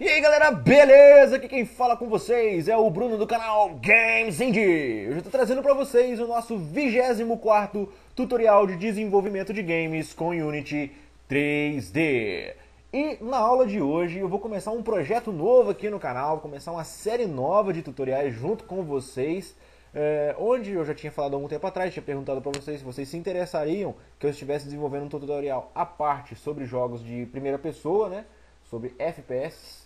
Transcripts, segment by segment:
E aí galera, beleza? Aqui quem fala com vocês é o Bruno do canal Games Indie. Hoje eu estou trazendo para vocês o nosso 24º tutorial de desenvolvimento de games com Unity 3D. E na aula de hoje eu vou começar um projeto novo aqui no canal, vou começar uma série nova de tutoriais junto com vocês. Onde eu já tinha falado há algum tempo atrás, tinha perguntado para vocês se vocês se interessariam que eu estivesse desenvolvendo um tutorial à parte sobre jogos de primeira pessoa, né? Sobre FPS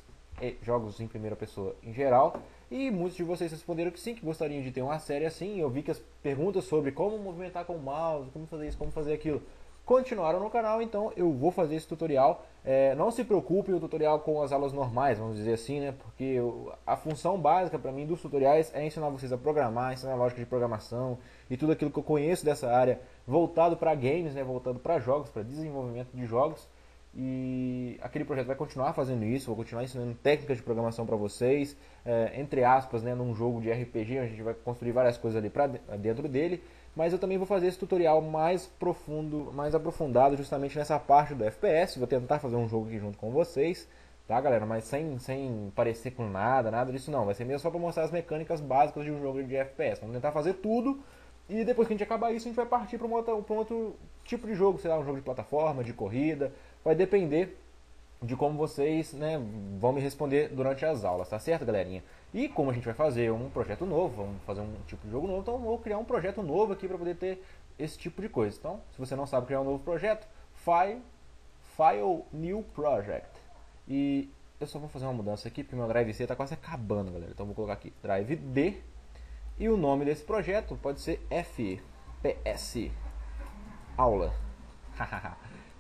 e jogos em primeira pessoa em geral. E muitos de vocês responderam que sim, que gostariam de ter uma série assim. Eu vi que as perguntas sobre como movimentar com o mouse, como fazer isso, como fazer aquilo, continuaram no canal, então eu vou fazer esse tutorial. Não se preocupe o tutorial com as aulas normais, vamos dizer assim, né? Porque a função básica para mim dos tutoriais é ensinar vocês a programar, ensinar a lógica de programação e tudo aquilo que eu conheço dessa área voltado para games, né? Voltado para jogos, para desenvolvimento de jogos. E aquele projeto vai continuar fazendo isso, vou continuar ensinando técnicas de programação para vocês, entre aspas, né, num jogo de RPG, a gente vai construir várias coisas ali para dentro dele, mas eu também vou fazer esse tutorial mais profundo, mais aprofundado justamente nessa parte do FPS, vou tentar fazer um jogo aqui junto com vocês, tá galera, mas sem parecer com nada disso não, vai ser mesmo só para mostrar as mecânicas básicas de um jogo de FPS, vamos tentar fazer tudo. E depois que a gente acabar isso, a gente vai partir para um outro tipo de jogo, sei lá, um jogo de plataforma, de corrida. Vai depender de como vocês, né, vão me responder durante as aulas, tá certo, galerinha? E como a gente vai fazer um projeto novo, vamos fazer um tipo de jogo novo, então eu vou criar um projeto novo aqui para poder ter esse tipo de coisa. Então, se você não sabe criar um novo projeto, File, New Project. E eu só vou fazer uma mudança aqui, porque meu Drive C está quase acabando, galera. Então, vou colocar aqui Drive D. E o nome desse projeto pode ser FPS Aula.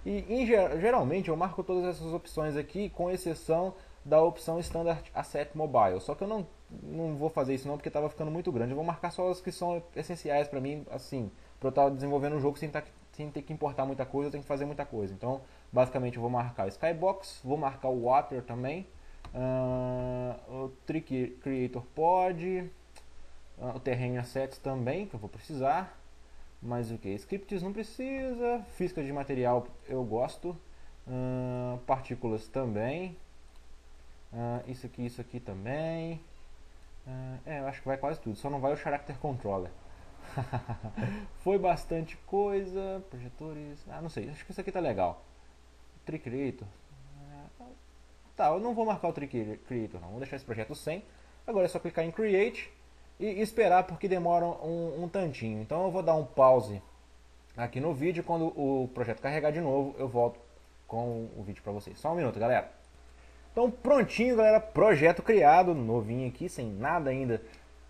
E geralmente eu marco todas essas opções aqui, com exceção da opção Standard Asset Mobile. Só que eu não vou fazer isso não, porque estava ficando muito grande. Eu vou marcar só as que são essenciais para mim, assim, para eu estar desenvolvendo um jogo sem ter que importar muita coisa, eu tenho que fazer muita coisa. Então, basicamente eu vou marcar o Skybox, vou marcar o Water também, o Trick Creator Pod, o Terrain Assets também, que eu vou precisar. Mas o que? Scripts não precisa. Física de material eu gosto. Partículas também. Isso aqui também. Eu acho que vai quase tudo. Só não vai o Character Controller. Foi bastante coisa. Projetores. Não sei. Acho que isso aqui tá legal. Trick Creator. Tá, eu não vou marcar o Trick Creator não. Vou deixar esse projeto sem. Agora é só clicar em Create e esperar, porque demora um tantinho. Então eu vou dar um pause aqui no vídeo. Quando o projeto carregar de novo, eu volto com o vídeo para vocês. Só um minuto, galera. Então prontinho, galera, projeto criado, novinho aqui, sem nada ainda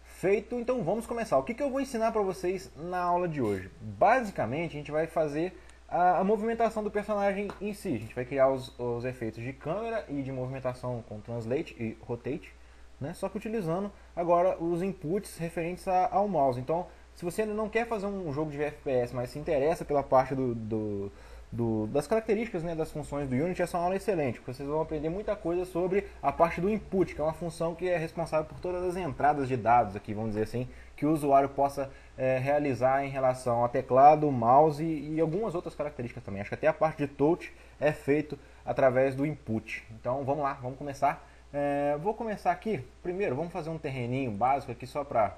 feito. Então vamos começar. O que eu vou ensinar para vocês na aula de hoje? Basicamente a gente vai fazer a movimentação do personagem em si. A gente vai criar os efeitos de câmera e de movimentação com Translate e Rotate, né? Só que utilizando agora os inputs referentes ao mouse. Então, se você não quer fazer um jogo de FPS, mas se interessa pela parte das características, né, das funções do Unity, essa é uma aula excelente. Vocês vão aprender muita coisa sobre a parte do input, que é uma função que é responsável por todas as entradas de dados aqui, vamos dizer assim, que o usuário possa realizar em relação ao teclado, mouse e algumas outras características também. Acho que até a parte de touch é feito através do input. Então, vamos lá, vamos começar. Vou começar aqui, primeiro vamos fazer um terreninho básico aqui só para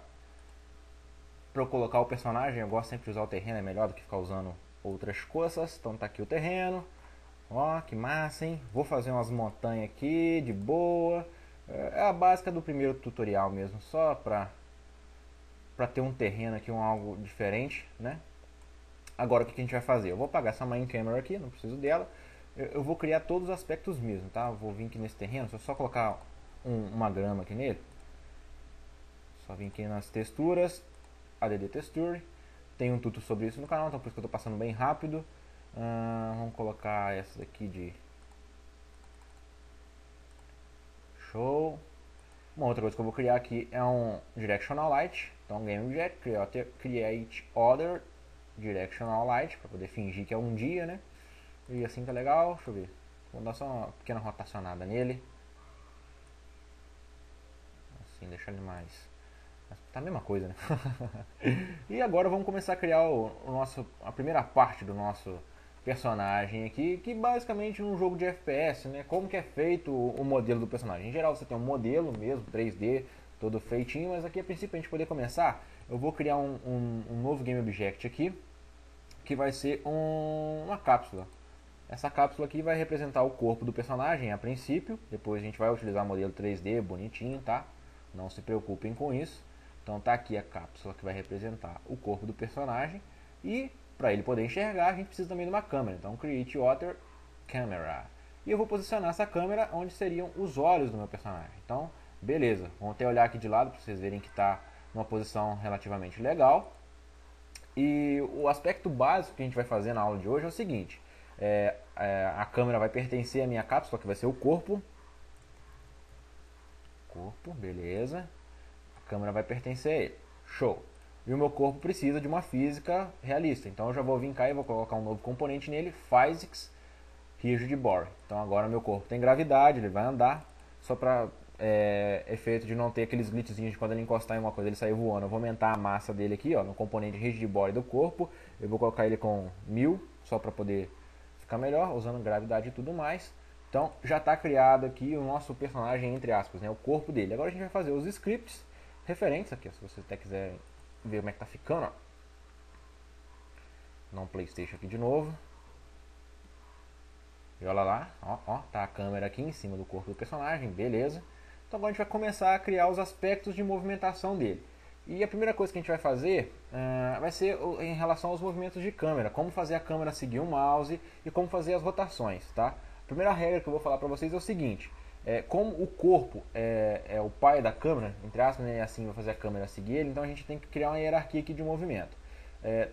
eu colocar o personagem. Eu gosto sempre de usar o terreno, é melhor do que ficar usando outras coisas. Então tá aqui o terreno, ó que massa, hein? Vou fazer umas montanhas aqui, de boa. É a básica do primeiro tutorial mesmo, só para ter um terreno aqui, algo diferente, né? Agora o que a gente vai fazer? Eu vou apagar essa main camera aqui, não preciso dela. Eu vou criar todos os aspectos mesmo, tá? Eu vou vir aqui nesse terreno, só colocar uma grama aqui nele. Só vir aqui nas texturas, ADD Texture. Tem um tuto sobre isso no canal, então por isso que eu tô passando bem rápido. Vamos colocar essa daqui de show. Uma outra coisa que eu vou criar aqui é um Directional Light. Então Game Object, Create Other Directional Light, para poder fingir que é um dia, né? E assim tá legal, deixa eu ver. Vou dar só uma pequena rotacionada nele. Assim, deixar ele mais... Tá a mesma coisa, né? E agora vamos começar a criar a primeira parte do nosso personagem aqui, que basicamente um jogo de FPS, né? Como que é feito o modelo do personagem. Em geral você tem um modelo mesmo, 3D, todo feitinho, mas aqui a princípio a gente poder começar, eu vou criar um novo Game Object aqui, que vai ser uma cápsula. Essa cápsula aqui vai representar o corpo do personagem a princípio, depois a gente vai utilizar modelo 3D bonitinho, tá? Não se preocupem com isso. Então tá aqui a cápsula que vai representar o corpo do personagem e para ele poder enxergar a gente precisa também de uma câmera. Então Create Other Camera. E eu vou posicionar essa câmera onde seriam os olhos do meu personagem. Então, beleza, vamos até olhar aqui de lado para vocês verem que está numa posição relativamente legal. E o aspecto básico que a gente vai fazer na aula de hoje é o seguinte. A câmera vai pertencer à minha cápsula, que vai ser o corpo. Corpo, beleza. A câmera vai pertencer a ele. Show. E o meu corpo precisa de uma física realista. Então eu já vou vir cá e vou colocar um novo componente nele, Physics Rigid Body. Então agora meu corpo tem gravidade, ele vai andar. Só para efeito de não ter aqueles glitchzinhos de quando ele encostar em uma coisa ele sair voando. Eu vou aumentar a massa dele aqui, ó, no componente Rigid Body do corpo. Eu vou colocar ele com 1000, só para poder ficar melhor, usando gravidade e tudo mais. Então já está criado aqui o nosso personagem, entre aspas, né, o corpo dele. Agora a gente vai fazer os scripts referentes aqui, ó, se vocês até quiserem ver como é que tá ficando, ó. Dá um PlayStation aqui de novo. E olha lá, ó, tá a câmera aqui em cima do corpo do personagem, beleza. Então agora a gente vai começar a criar os aspectos de movimentação dele. E a primeira coisa que a gente vai fazer vai ser em relação aos movimentos de câmera. Como fazer a câmera seguir o mouse e como fazer as rotações, tá? A primeira regra que eu vou falar para vocês é o seguinte. Como o corpo é o pai da câmera, entre aspas, né, assim vai fazer a câmera seguir ele, então a gente tem que criar uma hierarquia aqui de movimento.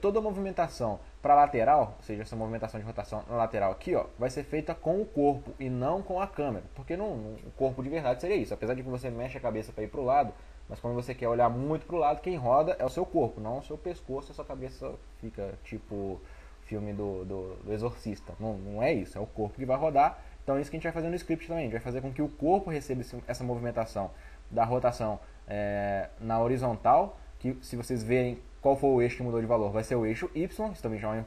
Toda movimentação para lateral, ou seja, essa movimentação de rotação na lateral aqui, ó, vai ser feita com o corpo e não com a câmera, porque o corpo de verdade seria isso, apesar de que você mexe a cabeça para ir para o lado, mas quando você quer olhar muito para o lado, quem roda é o seu corpo, não o seu pescoço, a sua cabeça fica tipo filme do Exorcista, não é isso, é o corpo que vai rodar. Então é isso que a gente vai fazer no script também, a gente vai fazer com que o corpo receba essa movimentação da rotação na horizontal, que se vocês verem qual for o eixo que mudou de valor, vai ser o eixo Y, isso também já é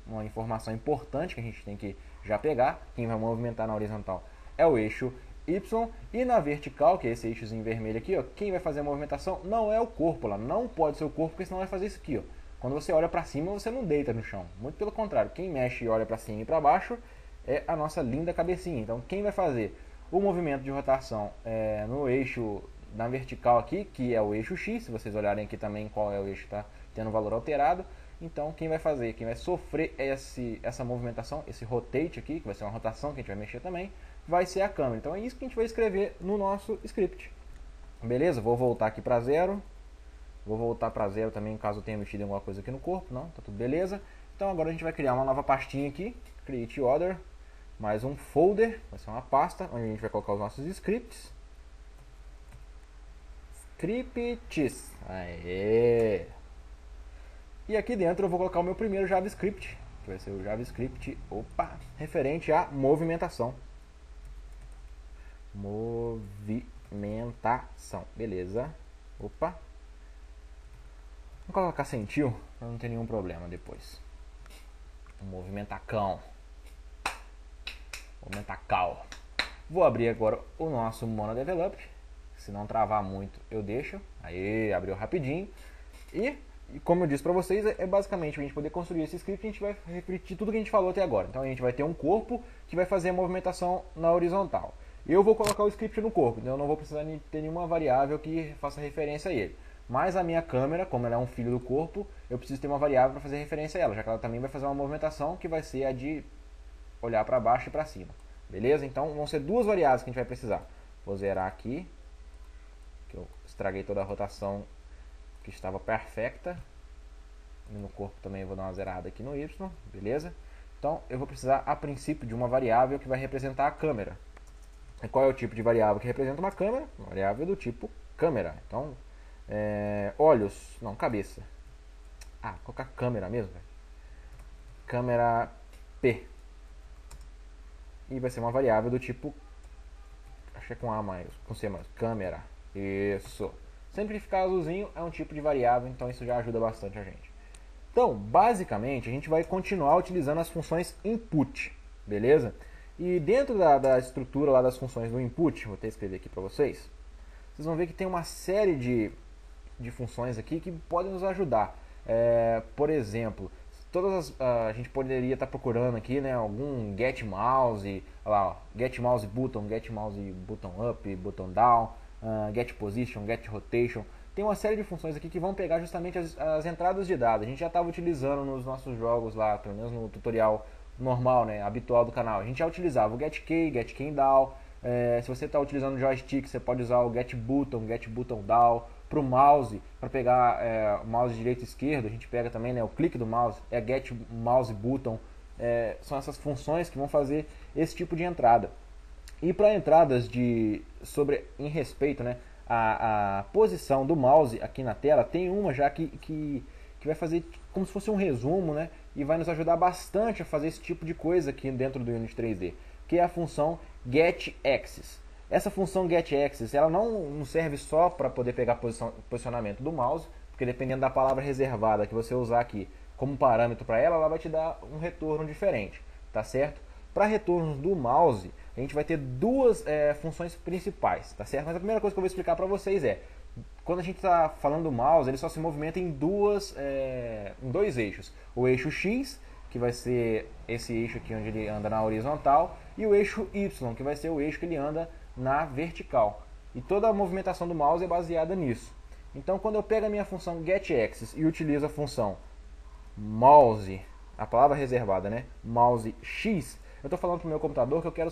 uma informação importante que a gente tem que já pegar. Quem vai movimentar na horizontal é o eixo Y, e na vertical, que é esse eixozinho vermelho aqui, ó, quem vai fazer a movimentação não é o corpo lá, não pode ser o corpo, porque senão vai fazer isso aqui, ó. Quando você olha para cima, você não deita no chão, muito pelo contrário, quem mexe e olha para cima e para baixo é a nossa linda cabecinha. Então quem vai fazer o movimento de rotação no eixo na vertical aqui, que é o eixo X, se vocês olharem aqui também qual é o eixo, tá tendo valor alterado. Então quem vai fazer, quem vai sofrer essa movimentação, esse rotate aqui, que vai ser uma rotação que a gente vai mexer também, vai ser a câmera. Então é isso que a gente vai escrever no nosso script. Beleza? Vou voltar aqui para zero. Vou voltar para zero também, caso eu tenha mexido em alguma coisa aqui no corpo. Não, tá tudo beleza. Então agora a gente vai criar uma nova pastinha aqui, Create Other, mais um folder, vai ser uma pasta, onde a gente vai colocar os nossos scripts. Scripts. Aê! E aqui dentro eu vou colocar o meu primeiro JavaScript, que vai ser o JavaScript, referente à movimentação. Movimentação, beleza. Vamos colocar sentiu, para não ter nenhum problema depois. Movimentacão. Momentacal. Vou abrir agora o nosso MonoDevelop. Se não travar muito, eu deixo. Aí, abriu rapidinho. E como eu disse para vocês, basicamente para a gente poder construir esse script, a gente vai repetir tudo que a gente falou até agora. Então a gente vai ter um corpo que vai fazer a movimentação na horizontal. Eu vou colocar o script no corpo, então eu não vou precisar ter nenhuma variável que faça referência a ele. Mas a minha câmera, como ela é um filho do corpo, eu preciso ter uma variável para fazer referência a ela, já que ela também vai fazer uma movimentação que vai ser a de olhar para baixo e para cima. Beleza? Então vão ser duas variáveis que a gente vai precisar. Vou zerar aqui, que eu estraguei toda a rotação que estava perfeita. E no corpo também eu vou dar uma zerada aqui no Y, beleza? Então eu vou precisar a princípio de uma variável que vai representar a câmera. E qual é o tipo de variável que representa uma câmera? Uma variável do tipo câmera. Então, olhos, não, cabeça. Vou colocar câmera mesmo, véio. Câmera P. E vai ser uma variável do tipo, acho que é com A mais, com C mais, câmera. Isso. Sempre que ficar azulzinho é um tipo de variável, então isso já ajuda bastante a gente. Então, basicamente, a gente vai continuar utilizando as funções input, beleza? E dentro da estrutura lá das funções do input, vou até escrever aqui para vocês, vocês vão ver que tem uma série de funções aqui que podem nos ajudar. Por exemplo, a gente poderia estar procurando aqui, né, algum get mouse, olha lá, ó, get mouse button up, button down, get position, get rotation. Tem uma série de funções aqui que vão pegar justamente as entradas de dados. A gente já estava utilizando nos nossos jogos lá, pelo menos no tutorial normal, né, habitual do canal. A gente já utilizava o get key, get key down. Se você está utilizando o joystick, você pode usar o get button down. Para o mouse, para pegar o mouse direito e esquerdo, a gente pega também, né, o clique do mouse, get mouse button. São essas funções que vão fazer esse tipo de entrada. E para entradas em respeito, né, a posição do mouse aqui na tela, tem uma já que vai fazer como se fosse um resumo, né, e vai nos ajudar bastante a fazer esse tipo de coisa aqui dentro do Unity 3D, que é a função getAxis. Essa função getAxis, ela não serve só para poder pegar posicionamento do mouse, porque dependendo da palavra reservada que você usar aqui como parâmetro para ela, ela vai te dar um retorno diferente, tá certo? Para retornos do mouse, a gente vai ter duas funções principais, tá certo? Mas a primeira coisa que eu vou explicar para vocês quando a gente está falando do mouse, ele só se movimenta em dois eixos. O eixo X, que vai ser esse eixo aqui onde ele anda na horizontal, e o eixo Y, que vai ser o eixo que ele anda na vertical. E toda a movimentação do mouse é baseada nisso. Então, quando eu pego a minha função getAxis e utilizo a função mouse, a palavra reservada, né, mouse X, eu estou falando para o meu computador que eu quero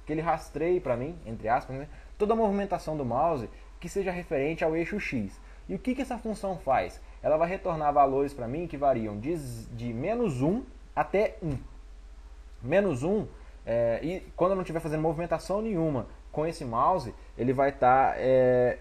que ele rastreie para mim, entre aspas, né, toda a movimentação do mouse que seja referente ao eixo X. E o que essa função faz? Ela vai retornar valores para mim que variam de -1 até 1. -1, e quando eu não estiver fazendo movimentação nenhuma com esse mouse, ele vai estar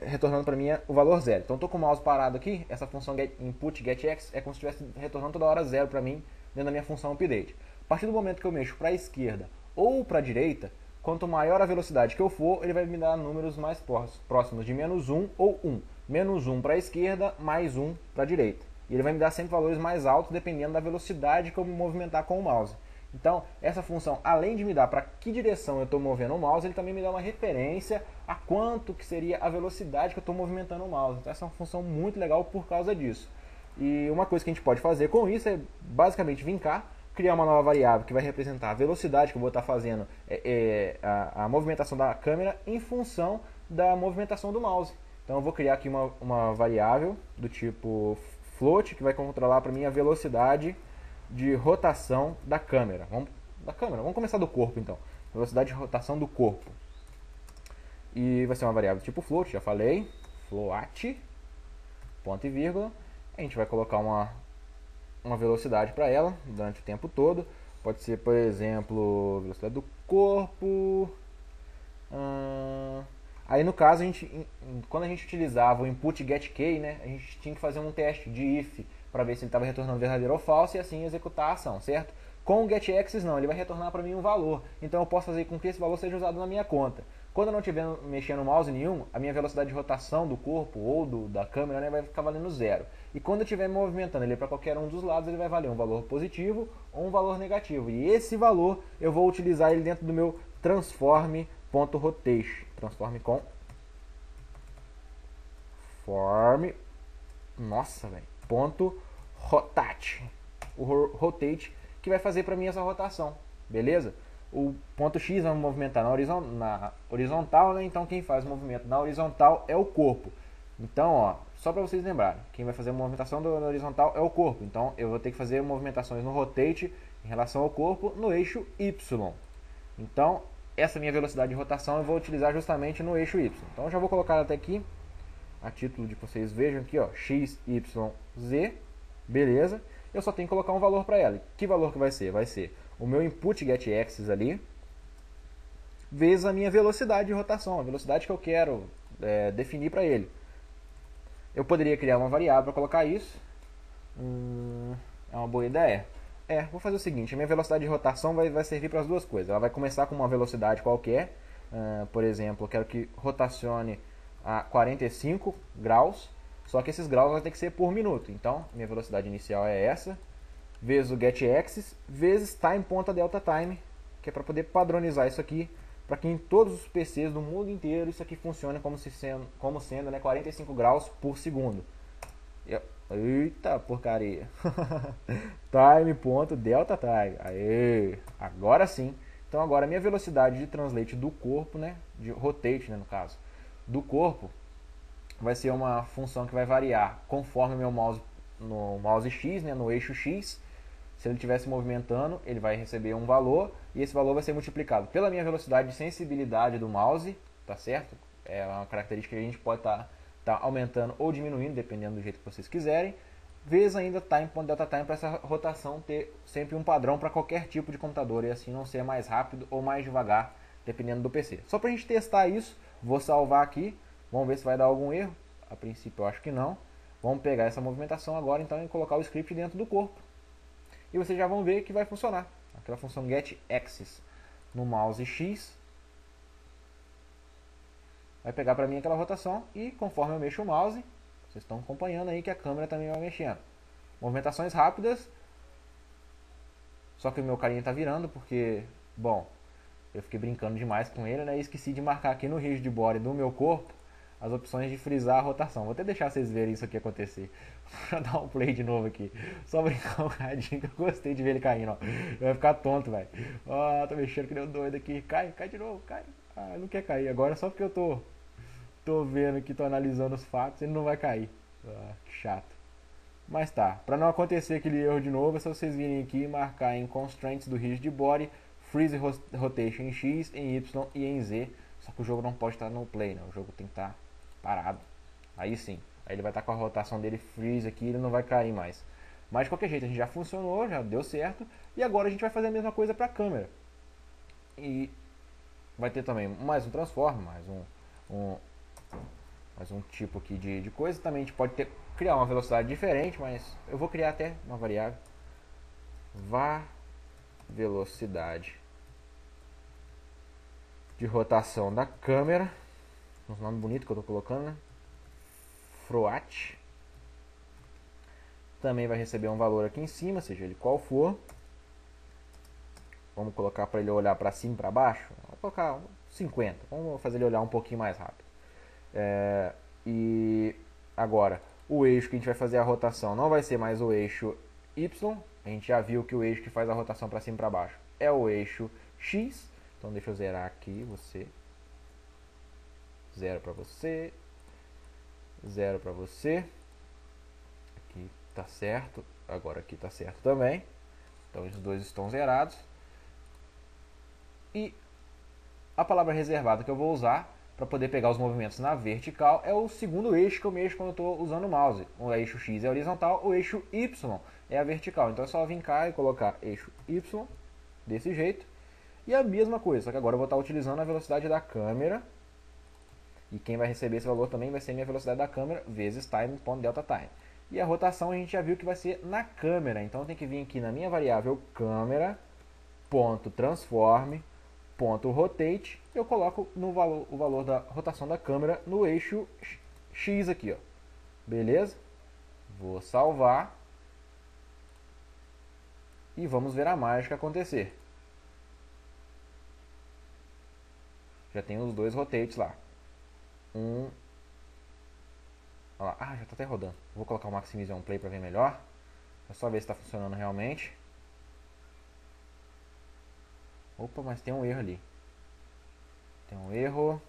retornando para mim o valor 0. Então, estou com o mouse parado aqui, essa função input getAxis é como se estivesse retornando toda hora 0 para mim dentro da minha função update. A partir do momento que eu mexo para a esquerda ou para a direita, quanto maior a velocidade que eu for, ele vai me dar números mais próximos de -1 ou 1. -1 para a esquerda, mais 1 para a direita. E ele vai me dar sempre valores mais altos dependendo da velocidade que eu me movimentar com o mouse. Então, essa função, além de me dar para que direção eu estou movendo o mouse, ele também me dá uma referência a quanto que seria a velocidade que eu estou movimentando o mouse. Então, essa é uma função muito legal por causa disso. E uma coisa que a gente pode fazer com isso é basicamente vir cá, criar uma nova variável que vai representar a velocidade que eu vou estar fazendo a movimentação da câmera em função da movimentação do mouse. Então, eu vou criar aqui uma variável do tipo float, que vai controlar para mim a velocidade de rotação da câmera. Vamos começar do corpo então. Velocidade de rotação do corpo. E vai ser uma variável tipo float, já falei. Float, ponto e vírgula. A gente vai colocar uma velocidade para ela durante o tempo todo. Pode ser, por exemplo, velocidade do corpo. Aí no caso, quando a gente utilizava o input getKey, né, a gente tinha que fazer um teste de if para ver se ele estava retornando verdadeiro ou falso e assim executar a ação, certo? Com o getAxis não, ele vai retornar para mim um valor. Então eu posso fazer com que esse valor seja usado na minha conta. Quando eu não estiver mexendo no mouse nenhum, a minha velocidade de rotação do corpo ou da câmera, né, vai ficar valendo 0. E quando eu estiver movimentando ele para qualquer um dos lados, ele vai valer um valor positivo ou um valor negativo. E esse valor eu vou utilizar ele dentro do meu transform.rotate. Transform com form. Nossa, velho. Ponto rotate. O rotate que vai fazer para mim essa rotação. Beleza? O ponto X vai movimentar na horizontal, né? Então quem faz o movimento na horizontal é o corpo. Então, ó, só para vocês lembrarem, quem vai fazer a movimentação na horizontal é o corpo. Então eu vou ter que fazer movimentações no rotate em relação ao corpo no eixo Y. Então, essa minha velocidade de rotação eu vou utilizar justamente no eixo Y. Então eu já vou colocar até aqui, a título de que vocês vejam aqui, ó, X, Y, Z, beleza. Eu só tenho que colocar um valor para ela. Que valor que vai ser? Vai ser o meu input getAxis ali, vezes a minha velocidade de rotação, a velocidade que eu quero definir para ele. Eu poderia criar uma variável para colocar isso. É uma boa ideia. Vou fazer o seguinte, a minha velocidade de rotação vai servir para as duas coisas. Ela vai começar com uma velocidade qualquer, por exemplo, eu quero que rotacione a 45 graus, Só que esses graus vai ter que ser por minuto. Então, minha velocidade inicial é essa, vezes o getAxis, vezes time.deltaTime, que é para poder padronizar isso aqui, para que em todos os PCs do mundo inteiro isso aqui funcione como sendo né, 45 graus por segundo. Eita porcaria. Time.deltaTime. Aê, agora sim. Então agora a minha velocidade de translate do corpo, né, de rotate, né, no caso, do corpo, vai ser uma função que vai variar conforme o meu mouse no mouse X, né, no eixo X. Se ele estiver se movimentando, ele vai receber um valor e esse valor vai ser multiplicado pela minha velocidade de sensibilidade do mouse, tá certo? É uma característica que a gente pode estar aumentando ou diminuindo, dependendo do jeito que vocês quiserem, vezes ainda time.deltaTime para essa rotação ter sempre um padrão para qualquer tipo de computador e assim não ser mais rápido ou mais devagar, dependendo do PC. Só para a gente testar isso, vou salvar aqui, vamos ver se vai dar algum erro. A princípio eu acho que não. Vamos pegar essa movimentação agora então e colocar o script dentro do corpo. E vocês já vão ver que vai funcionar. Aquela função getAxis no mouse X vai pegar para mim aquela rotação e conforme eu mexo o mouse, vocês estão acompanhando aí que a câmera também vai mexendo. Movimentações rápidas, só que o meu carinha está virando porque, bom, eu fiquei brincando demais com ele, né? E esqueci de marcar aqui no rigid body do meu corpo as opções de frisar a rotação. Vou até deixar vocês verem isso aqui acontecer. Vou dar um play de novo aqui. Só brincar um cadinho que eu gostei de ver ele caindo, ó. Vai ficar tonto, velho. Ó, tô mexendo que nem um doido aqui. Cai de novo, cai. Ah, não quer cair. Agora só porque eu tô vendo que tô analisando os fatos, ele não vai cair. Ah, que chato. Mas tá, para não acontecer aquele erro de novo, é só vocês virem aqui e marcar em Constraints do rigid body, Freeze Rotation em X, em Y e em Z. Só que o jogo não pode estar no play, né? O jogo tem que estar parado. Aí sim, aí ele vai estar com a rotação dele freeze aqui e ele não vai cair mais. Mas de qualquer jeito, a gente já funcionou, já deu certo. E agora a gente vai fazer a mesma coisa para a câmera. E vai ter também mais um transform, mais um tipo aqui de coisa. Também a gente pode criar uma velocidade diferente, mas eu vou criar até uma variável. Velocidade de rotação da câmera. Um nome bonito que eu estou colocando, né? Froat. Também vai receber um valor aqui em cima, seja ele qual for. Vamos colocar para ele olhar para cima e para baixo. Vou colocar 50. Vamos fazer ele olhar um pouquinho mais rápido. E agora, o eixo que a gente vai fazer a rotação não vai ser mais o eixo Y. A gente já viu que o eixo que faz a rotação para cima e para baixo é o eixo X. Então deixa eu zerar aqui você. 0 para você. 0 para você. Aqui tá certo. Agora aqui tá certo também. Então os dois estão zerados. E a palavra reservada que eu vou usar para poder pegar os movimentos na vertical é o segundo eixo que eu mexo quando eu estou usando o mouse. O eixo X é horizontal, o eixo Y é a vertical. Então é só vir cá e colocar eixo Y desse jeito. E a mesma coisa, só que agora eu vou estar utilizando a velocidade da câmera. E quem vai receber esse valor também vai ser a minha velocidade da câmera vezes time.deltaTime. E a rotação a gente já viu que vai ser na câmera. Então eu tenho que vir aqui na minha variável câmera.transform.rotate. Eu coloco o valor da rotação da câmera no eixo X aqui, ó. Beleza? Vou salvar. E vamos ver a mágica acontecer. Já tem os dois rotates lá. Olha lá. Ah, já está até rodando. Vou colocar o Maximize on Play para ver melhor. É só ver se está funcionando realmente. Opa, mas tem um erro ali. Tem um erro.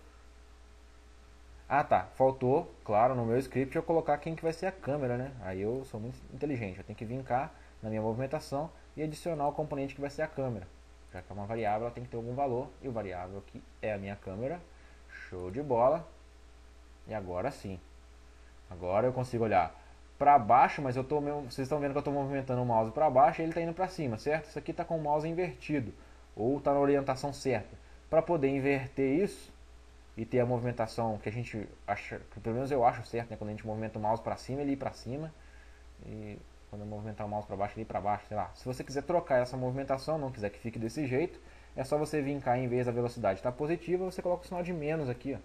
Ah, tá. Faltou, claro, no meu script eu colocar quem que vai ser a câmera, né? Aí eu sou muito inteligente. Eu tenho que vir cá na minha movimentação e adicionar o componente que vai ser a câmera. Já que é uma variável, ela tem que ter algum valor. E o variável aqui é a minha câmera. Show de bola. E agora sim. Agora eu consigo olhar para baixo, mas vocês estão vendo que eu estou movimentando o mouse para baixo e ele está indo para cima, certo? Isso aqui está com o mouse invertido, ou está na orientação certa. Para poder inverter isso e ter a movimentação que a gente acha, que pelo menos eu acho certo, né? Quando a gente movimenta o mouse para cima, ele ir para cima. E quando eu movimentar o mouse para baixo, ele ir para baixo, sei lá. Se você quiser trocar essa movimentação, não quiser que fique desse jeito, é só você vir cá, em vez da velocidade estar positiva, você coloca o sinal de menos aqui, ó.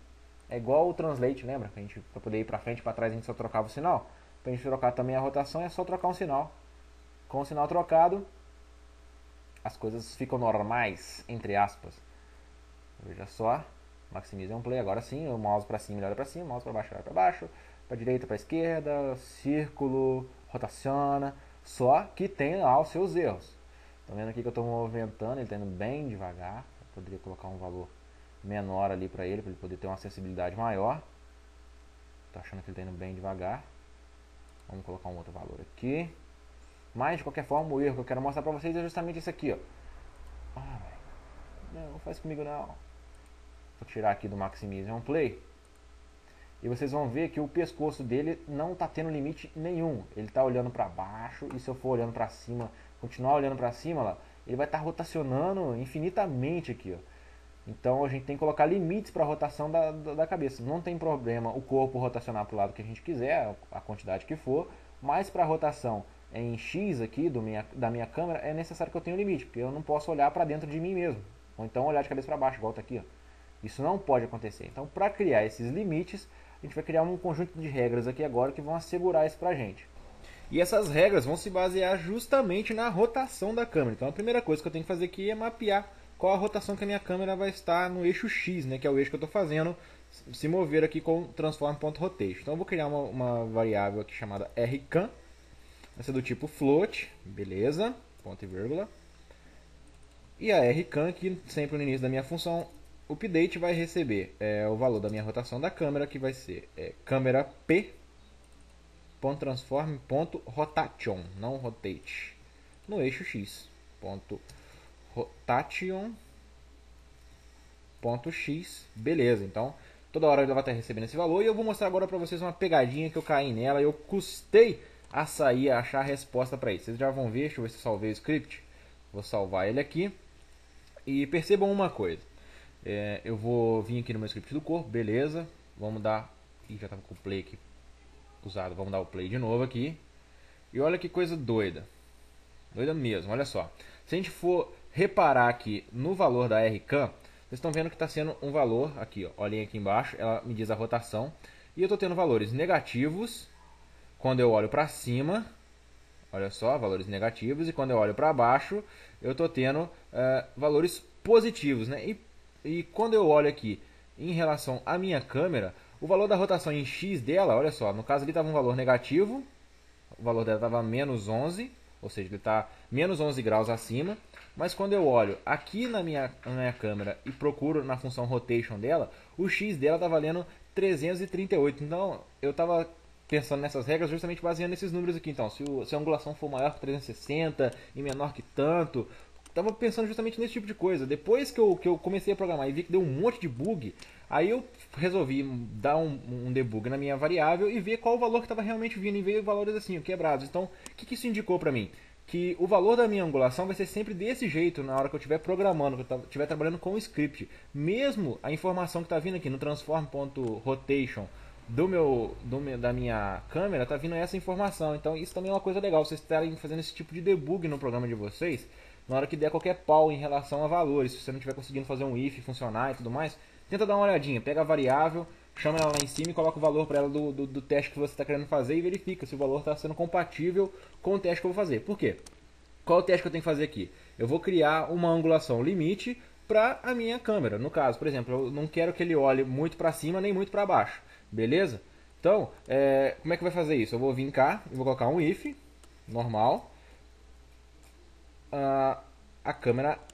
É igual o translate, lembra? A gente, para poder ir para frente e para trás, a gente só trocava o sinal. Para a gente trocar também a rotação, é só trocar um sinal. Com o sinal trocado, as coisas ficam normais, entre aspas. Veja só, maximize um play. Agora sim, o mouse para cima ele olha para cima, o mouse para baixo olha para baixo, para direita para esquerda, círculo, rotaciona. Só que tem lá os seus erros. Tá vendo aqui que eu estou movimentando, ele está indo bem devagar. Eu poderia colocar um valor menor ali para ele poder ter uma acessibilidade maior. Tô achando que ele está indo bem devagar. Vamos colocar um outro valor aqui. Mas de qualquer forma, o erro que eu quero mostrar para vocês é justamente esse aqui, ó. Ah, não faz comigo não. Vou tirar aqui do Maximize on Play. E vocês vão ver que o pescoço dele não está tendo limite nenhum. Ele está olhando para baixo, e se eu for olhando para cima, continuar olhando para cima, lá, ele vai estar rotacionando infinitamente aqui, ó. Então a gente tem que colocar limites para a rotação da cabeça. Não tem problema o corpo rotacionar para o lado que a gente quiser, a quantidade que for, mas para a rotação em X aqui da minha câmera é necessário que eu tenha um limite, porque eu não posso olhar para dentro de mim mesmo, ou então olhar de cabeça para baixo, igual tá aqui, ó. Isso não pode acontecer. Então, para criar esses limites, a gente vai criar um conjunto de regras aqui agora que vão assegurar isso pra gente. E essas regras vão se basear justamente na rotação da câmera. Então, a primeira coisa que eu tenho que fazer aqui é mapear qual a rotação que a minha câmera vai estar no eixo X, né, que é o eixo que eu estou fazendo se mover aqui com transform.rotation. Então, eu vou criar uma variável aqui chamada rcam. Vai ser do tipo float, beleza, ponto e vírgula. E a rcam, que sempre no início da minha função update, vai receber o valor da minha rotação da câmera, que vai ser câmera p.transform.rotation, não rotate, no eixo X. Rotation.x, beleza. Então, toda hora ele vai estar recebendo esse valor. E eu vou mostrar agora para vocês uma pegadinha que eu caí nela e eu custei a sair, a achar a resposta para isso. Vocês já vão ver, deixa eu ver se eu salvei o script. Vou salvar ele aqui. E percebam uma coisa. Eu vou vir aqui no meu script do corpo, beleza. Vamos dar... Ih, já estava com o play aqui usado. Vamos dar o play de novo aqui. E olha que coisa doida. Doida mesmo, olha só. Se a gente for reparar aqui no valor da rcam, vocês estão vendo que está sendo um valor aqui, ó. Olhem aqui embaixo, ela me diz a rotação. E eu estou tendo valores negativos quando eu olho para cima. Olha só, valores negativos. E quando eu olho para baixo, eu estou tendo valores positivos, né? E quando eu olho aqui em relação à minha câmera, o valor da rotação em X dela, olha só, no caso ali estava um valor negativo, o valor dela estava menos 11, ou seja, ele está menos 11 graus acima. Mas quando eu olho aqui na minha câmera e procuro na função rotation dela, o X dela está valendo 338. Então eu estava pensando nessas regras justamente baseando nesses números aqui. Então, se a angulação for maior que 360 e menor que tanto, estava pensando justamente nesse tipo de coisa. Depois que eu comecei a programar e vi que deu um monte de bug, aí eu resolvi dar um debug na minha variável e ver qual o valor que estava realmente vindo, e veio valores assim, quebrados. Então, o que isso indicou para mim? Que o valor da minha angulação vai ser sempre desse jeito na hora que eu estiver programando, que eu estiver trabalhando com o script. Mesmo a informação que está vindo aqui no transform.rotation da minha câmera, está vindo essa informação. Então isso também é uma coisa legal, vocês estarem fazendo esse tipo de debug no programa de vocês, na hora que der qualquer pau em relação a valores. Se você não estiver conseguindo fazer um if funcionar e tudo mais, tenta dar uma olhadinha, pega a variável, chama ela lá em cima e coloca o valor para ela do teste que você está querendo fazer e verifica se o valor está sendo compatível com o teste que eu vou fazer. Por quê? Qual é o teste que eu tenho que fazer aqui? Eu vou criar uma angulação limite para a minha câmera. No caso, por exemplo, eu não quero que ele olhe muito para cima nem muito para baixo. Beleza? Então, como é que vai fazer isso? Eu vou vir cá e vou colocar um if normal. A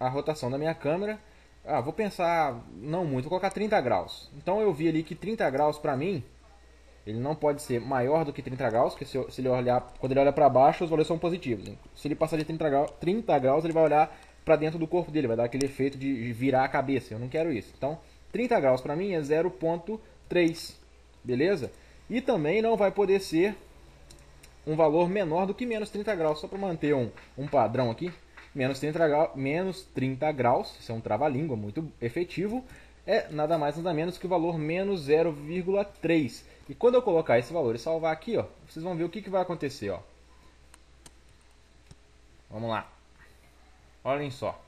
rotação da minha câmera. Vou pensar não muito, vou colocar 30 graus. Então eu vi ali que 30 graus para mim, ele não pode ser maior do que 30 graus, porque se ele olhar, quando ele olha para baixo, os valores são positivos. Se ele passar de 30 graus, ele vai olhar para dentro do corpo dele, vai dar aquele efeito de virar a cabeça. Eu não quero isso. Então, 30 graus para mim é 0.3, beleza? E também não vai poder ser um valor menor do que menos 30 graus, só para manter um padrão aqui. Menos 30 graus, isso é um trava-língua muito efetivo, é nada mais nada menos que o valor menos 0,3. E quando eu colocar esse valor e salvar aqui, ó, vocês vão ver o que vai acontecer. Ó. Vamos lá. Olhem só.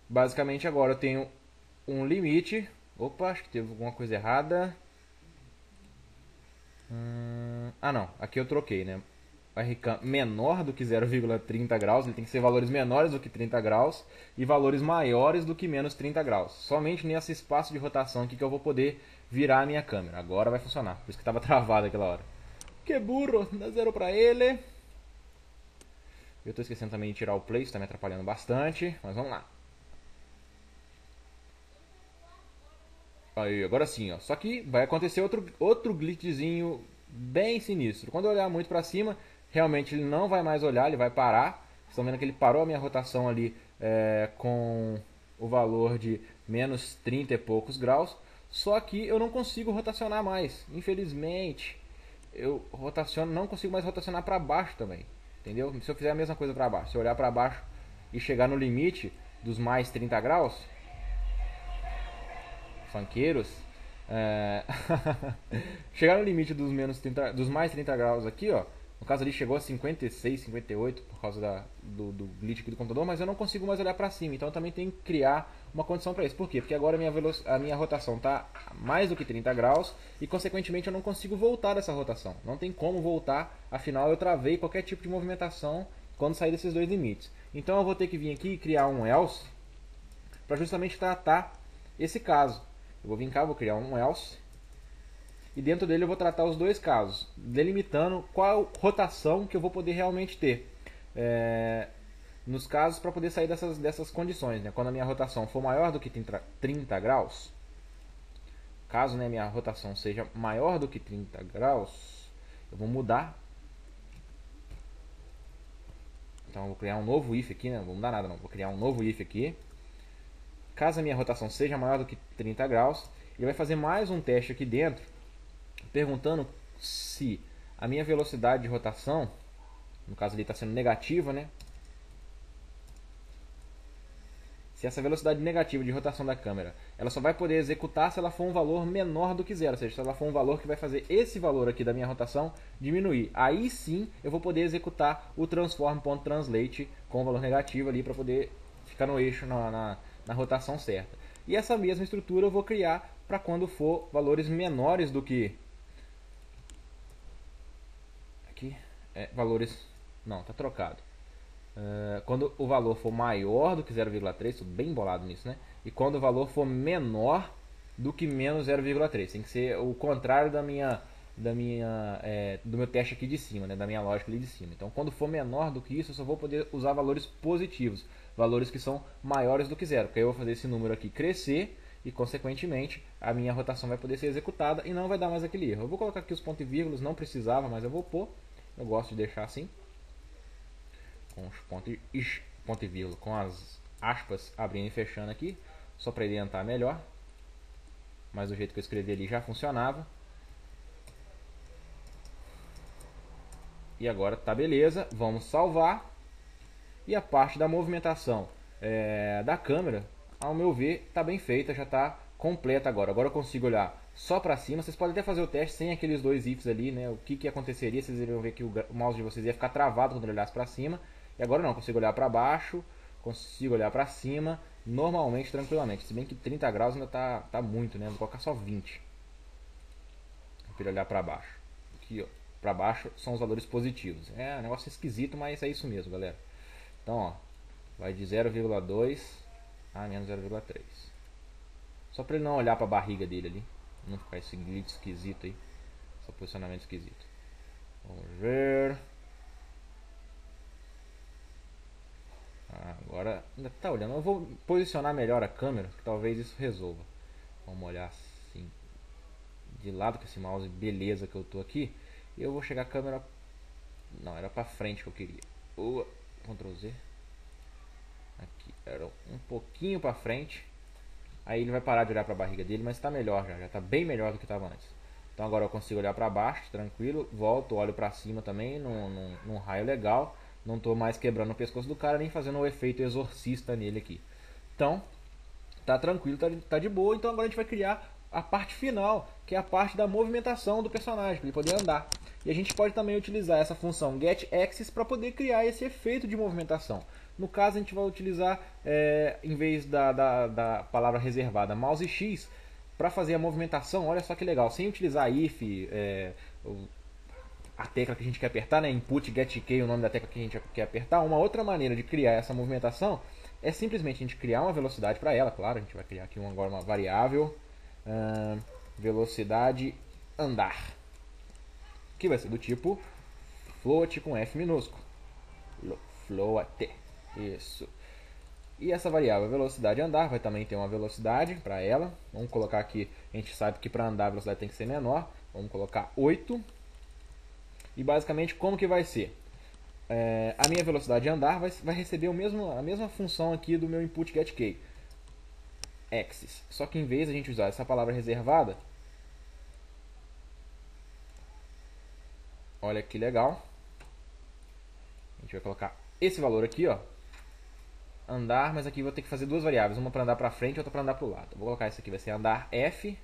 Basicamente agora eu tenho um limite. Opa, acho que teve alguma coisa errada. Ah não, aqui eu troquei, né? O RCAM menor do que 0,30 graus, ele tem que ser valores menores do que 30 graus e valores maiores do que menos 30 graus. Somente nesse espaço de rotação aqui que eu vou poder virar a minha câmera. Agora vai funcionar, por isso que estava travado aquela hora. Que burro, dá 0 pra ele. Eu estou esquecendo também de tirar o play, isso está me atrapalhando bastante, mas vamos lá. Aí, agora sim, ó. Só que vai acontecer outro glitchzinho bem sinistro. Quando eu olhar muito pra cima, realmente ele não vai mais olhar, ele vai parar. Vocês estão vendo que ele parou a minha rotação ali com o valor de menos 30 e poucos graus. Só que eu não consigo rotacionar mais, infelizmente. Eu rotaciono, não consigo mais rotacionar para baixo também, entendeu? Se eu fizer a mesma coisa para baixo, se eu olhar para baixo e chegar no limite dos mais 30 graus, funkeiros, chegar no limite dos dos mais 30 graus aqui, ó. No caso ali chegou a 56, 58 por causa do glitch aqui do computador, mas eu não consigo mais olhar para cima, então eu também tenho que criar uma condição para isso. Por quê? Porque agora a minha rotação está mais do que 30 graus e consequentemente eu não consigo voltar dessa rotação. Não tem como voltar, afinal eu travei qualquer tipo de movimentação quando sair desses dois limites. Então eu vou ter que vir aqui e criar um else para justamente tratar esse caso. Eu vou vir cá, vou criar um else e dentro dele eu vou tratar os dois casos, delimitando qual rotação que eu vou poder realmente ter nos casos para poder sair dessas condições, né? Quando a minha rotação for maior do que 30 graus, caso, né, minha rotação seja maior do que 30 graus, eu vou mudar. Então eu vou criar um novo if aqui, né? Não vou mudar nada não, vou criar um novo if aqui. Caso a minha rotação seja maior do que 30 graus, ele vai fazer mais um teste aqui dentro, perguntando se a minha velocidade de rotação, no caso ali está sendo negativa, né? Se essa velocidade negativa de rotação da câmera, ela só vai poder executar se ela for um valor menor do que zero, ou seja, se ela for um valor que vai fazer esse valor aqui da minha rotação diminuir. Aí sim eu vou poder executar o transform.translate com o valor negativo ali para poder ficar no eixo, na rotação certa. E essa mesma estrutura eu vou criar para quando for valores menores do que... Aqui, valores... Não, tá trocado. Quando o valor for maior do que 0,3, estou bem bolado nisso, né? E quando o valor for menor do que menos 0,3. Tem que ser o contrário do meu teste aqui de cima, né? Da minha lógica ali de cima. Então, quando for menor do que isso, eu só vou poder usar valores positivos. Valores que são maiores do que zero. Porque aí eu vou fazer esse número aqui crescer e, consequentemente, a minha rotação vai poder ser executada e não vai dar mais aquele erro. Eu vou colocar aqui os pontos e vírgulas, não precisava, mas eu vou pôr. Eu gosto de deixar assim. Com os pontos e vírgula, com as aspas abrindo e fechando aqui, só para orientar melhor. Mas do jeito que eu escrevi ali já funcionava. E agora tá beleza, vamos salvar. E a parte da movimentação da câmera, ao meu ver, está bem feita, já está completa agora. Agora eu consigo olhar só para cima. Vocês podem até fazer o teste sem aqueles dois ifs ali, né? O que aconteceria, vocês iriam ver que o mouse de vocês ia ficar travado quando ele olhasse para cima. E agora não, consigo olhar para baixo, consigo olhar para cima, normalmente, tranquilamente. Se bem que 30 graus ainda tá muito, né? Vou colocar só 20. Para olhar para baixo. Aqui, ó, para baixo são os valores positivos. É um negócio esquisito, mas é isso mesmo, galera. Então, ó, vai de 0,2 a menos 0,3. Só para ele não olhar para a barriga dele ali. Não ficar esse glitch esquisito aí. Esse posicionamento esquisito. Vamos ver. Agora ainda tá olhando. Eu vou posicionar melhor a câmera, que talvez isso resolva. Vamos olhar assim de lado com esse mouse, beleza que eu tô aqui. E eu vou chegar a câmera. Não, era para frente que eu queria. Ctrl Z. Aqui, era um pouquinho para frente. Aí ele vai parar de olhar para a barriga dele, mas está melhor já está bem melhor do que estava antes. Então agora eu consigo olhar para baixo, tranquilo, volto, olho para cima também, num raio legal. Não estou mais quebrando o pescoço do cara, nem fazendo o efeito exorcista nele aqui. Então, tá tranquilo, tá de boa. Então agora a gente vai criar a parte final, que é a parte da movimentação do personagem, para ele poder andar. E a gente pode também utilizar essa função getAxis para poder criar esse efeito de movimentação. No caso, a gente vai utilizar, em vez da palavra reservada, mouse X, para fazer a movimentação. Olha só que legal, sem utilizar if, a tecla que a gente quer apertar, né? Input get key, o nome da tecla que a gente quer apertar. Uma outra maneira de criar essa movimentação é simplesmente a gente criar uma velocidade para ela. Claro, a gente vai criar aqui agora uma variável, velocidade andar, que vai ser do tipo float com F minúsculo, float, isso. E essa variável velocidade andar vai também ter uma velocidade para ela. Vamos colocar aqui, a gente sabe que para andar a velocidade tem que ser menor, vamos colocar 8. E basicamente como que vai ser? A minha velocidade de andar vai receber a mesma função aqui do meu input get key, axis. Só que em vez de a gente usar essa palavra reservada, olha que legal, a gente vai colocar esse valor aqui, ó, andar, mas aqui vou ter que fazer duas variáveis, uma para andar para frente e outra para andar para o lado. Vou colocar isso aqui, vai ser andar f,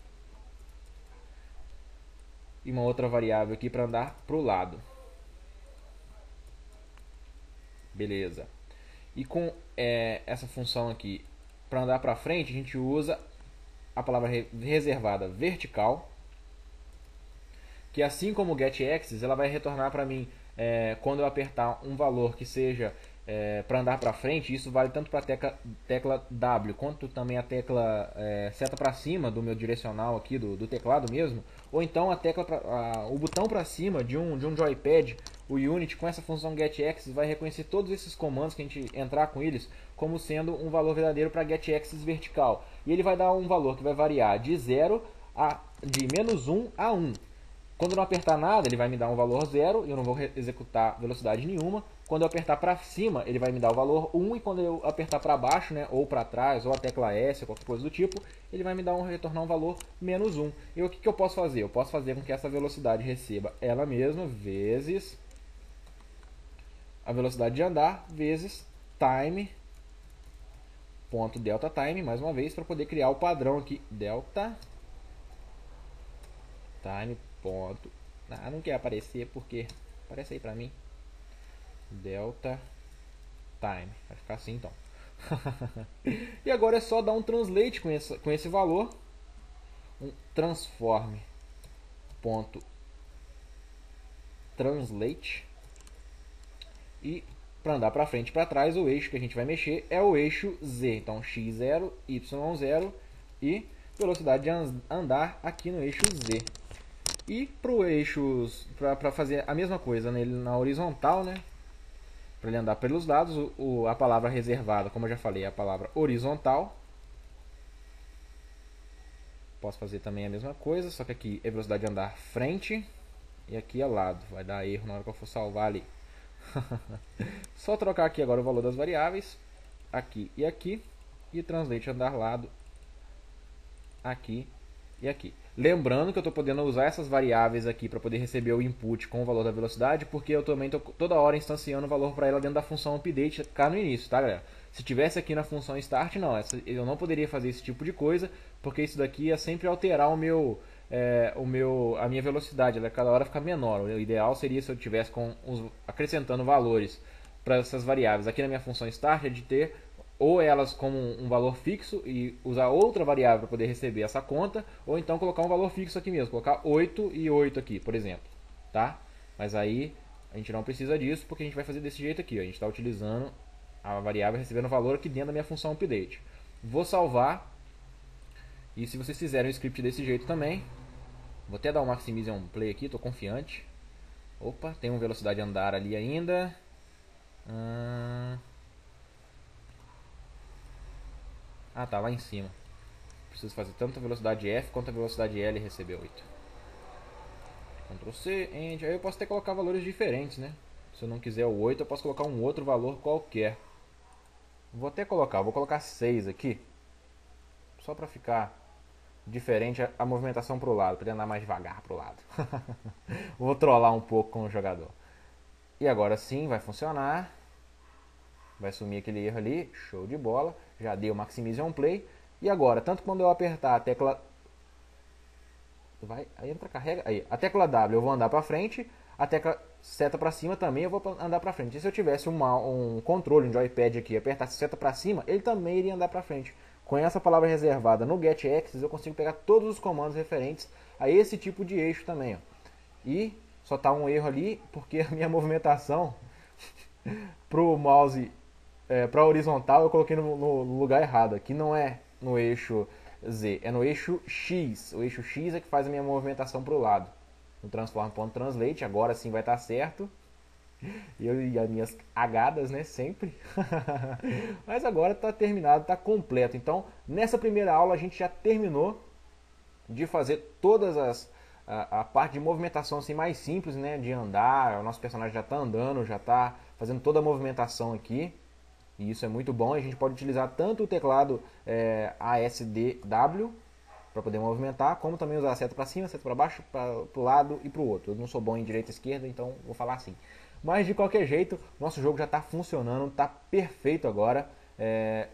e uma outra variável aqui para andar para o lado. Beleza. E com essa função aqui para andar para frente, a gente usa a palavra reservada vertical, que assim como o getAxis, ela vai retornar para mim quando eu apertar um valor que seja para andar para frente. Isso vale tanto para a tecla W quanto também a tecla seta para cima do meu direcional aqui do teclado mesmo, ou então o botão para cima de um joypad. O Unity com essa função getAxis vai reconhecer todos esses comandos que a gente entrar com eles como sendo um valor verdadeiro para getAxis vertical, e ele vai dar um valor que vai variar de menos 1 a 1. Quando eu não apertar nada, ele vai me dar um valor 0 e eu não vou executar velocidade nenhuma. Quando eu apertar para cima, ele vai me dar o valor 1, e quando eu apertar para baixo, né, ou para trás, ou a tecla S, ou qualquer coisa do tipo, ele vai me retornar um valor menos 1. E o que eu posso fazer? Eu posso fazer com que essa velocidade receba ela mesma vezes a velocidade de andar vezes time, ponto delta time, mais uma vez, para poder criar o padrão aqui, delta time, ponto, não quer aparecer porque aparece aí para mim, delta time, vai ficar assim então. E agora é só dar um translate com esse valor, um transform ponto translate, e para andar para frente e para trás, o eixo que a gente vai mexer é o eixo Z. Então x0, y0 e velocidade de andar aqui no eixo Z. E para fazer a mesma coisa nele na horizontal, né? Para ele andar pelos lados, a palavra reservada, como eu já falei, é a palavra horizontal. Posso fazer também a mesma coisa, só que aqui é velocidade de andar frente e aqui é lado. Vai dar erro na hora que eu for salvar ali. Só trocar aqui agora o valor das variáveis, aqui, e translate andar lado, aqui e aqui. Lembrando que eu estou podendo usar essas variáveis aqui para poder receber o input com o valor da velocidade, porque eu também estou toda hora instanciando o valor para ela dentro da função update cá no início, tá, galera? Se tivesse aqui na função start, não, eu não poderia fazer esse tipo de coisa, porque isso daqui ia sempre alterar a minha velocidade, ela cada hora fica menor. O ideal seria se eu tivesse acrescentando valores para essas variáveis. Aqui na minha função start é de ter ou elas como um valor fixo e usar outra variável para poder receber essa conta, ou então colocar um valor fixo aqui mesmo, colocar 8 e 8 aqui, por exemplo, tá? Mas aí a gente não precisa disso, porque a gente vai fazer desse jeito aqui, ó. A gente está utilizando a variável recebendo o valor aqui dentro da minha função update. Vou salvar, e se vocês fizerem o script desse jeito também, vou até dar um maximize on play aqui, estou confiante. Opa, tem uma velocidade de andar ali ainda. Tá lá em cima. Preciso fazer tanto a velocidade F quanto a velocidade L e receber 8. Ctrl C, Enter. Aí eu posso até colocar valores diferentes, né? Se eu não quiser o 8, eu posso colocar um outro valor qualquer. Vou colocar 6 aqui. Só para ficar diferente a movimentação para o lado, para ele andar mais devagar para o lado. Vou trollar um pouco com o jogador. E agora sim vai funcionar. Vai sumir aquele erro ali, show de bola. Já dei o Maximize on Play. E agora, tanto quando eu apertar a tecla... Aí entra, carrega. Aí, a tecla W eu vou andar para frente. a tecla seta para cima também eu vou andar para frente. E se eu tivesse um controle, um joypad aqui, apertasse seta para cima, ele também iria andar para frente. Com essa palavra reservada no GetAxis, eu consigo pegar todos os comandos referentes a esse tipo de eixo também. Ó. E só tá um erro ali, porque a minha movimentação pro mouse, para horizontal, eu coloquei no lugar errado. Aqui não é no eixo Z, é no eixo X. O eixo X é que faz a minha movimentação pro lado. No transform.translate, agora sim vai estar certo. E as minhas agadas, né, sempre. Mas agora está terminado, está completo. Então, nessa primeira aula a gente já terminou de fazer todas a parte de movimentação assim, mais simples, né, de andar. O nosso personagem já está andando, já está fazendo toda a movimentação aqui. E isso é muito bom. A gente pode utilizar tanto o teclado ASDW para poder movimentar, como também usar a seta para cima, seta para baixo, para o lado e para o outro. Eu não sou bom em direita e esquerda, então vou falar assim. Mas de qualquer jeito, nosso jogo já está funcionando, está perfeito agora.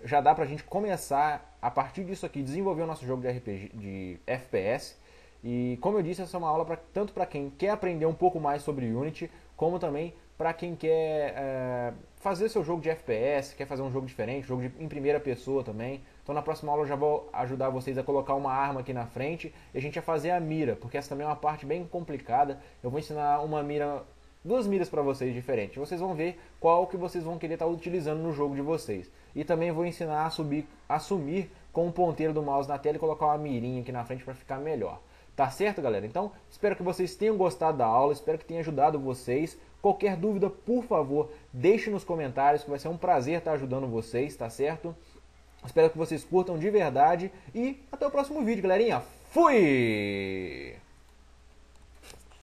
Já dá para a gente começar, a partir disso aqui, desenvolver o nosso jogo de RPG, de FPS. E como eu disse, essa é uma aula tanto para quem quer aprender um pouco mais sobre Unity, como também para quem quer fazer seu jogo de FPS, quer fazer um jogo diferente, jogo em primeira pessoa também. Então na próxima aula eu já vou ajudar vocês a colocar uma arma aqui na frente e a gente vai fazer a mira, porque essa também é uma parte bem complicada. Eu vou ensinar duas miras para vocês diferentes. Vocês vão ver qual que vocês vão querer estar utilizando no jogo de vocês. E também vou ensinar a sumir com o ponteiro do mouse na tela e colocar uma mirinha aqui na frente para ficar melhor. Tá certo, galera? Então, espero que vocês tenham gostado da aula, espero que tenha ajudado vocês. Qualquer dúvida, por favor, deixe nos comentários, que vai ser um prazer estar ajudando vocês, tá certo? Espero que vocês curtam de verdade e até o próximo vídeo, galerinha. Fui!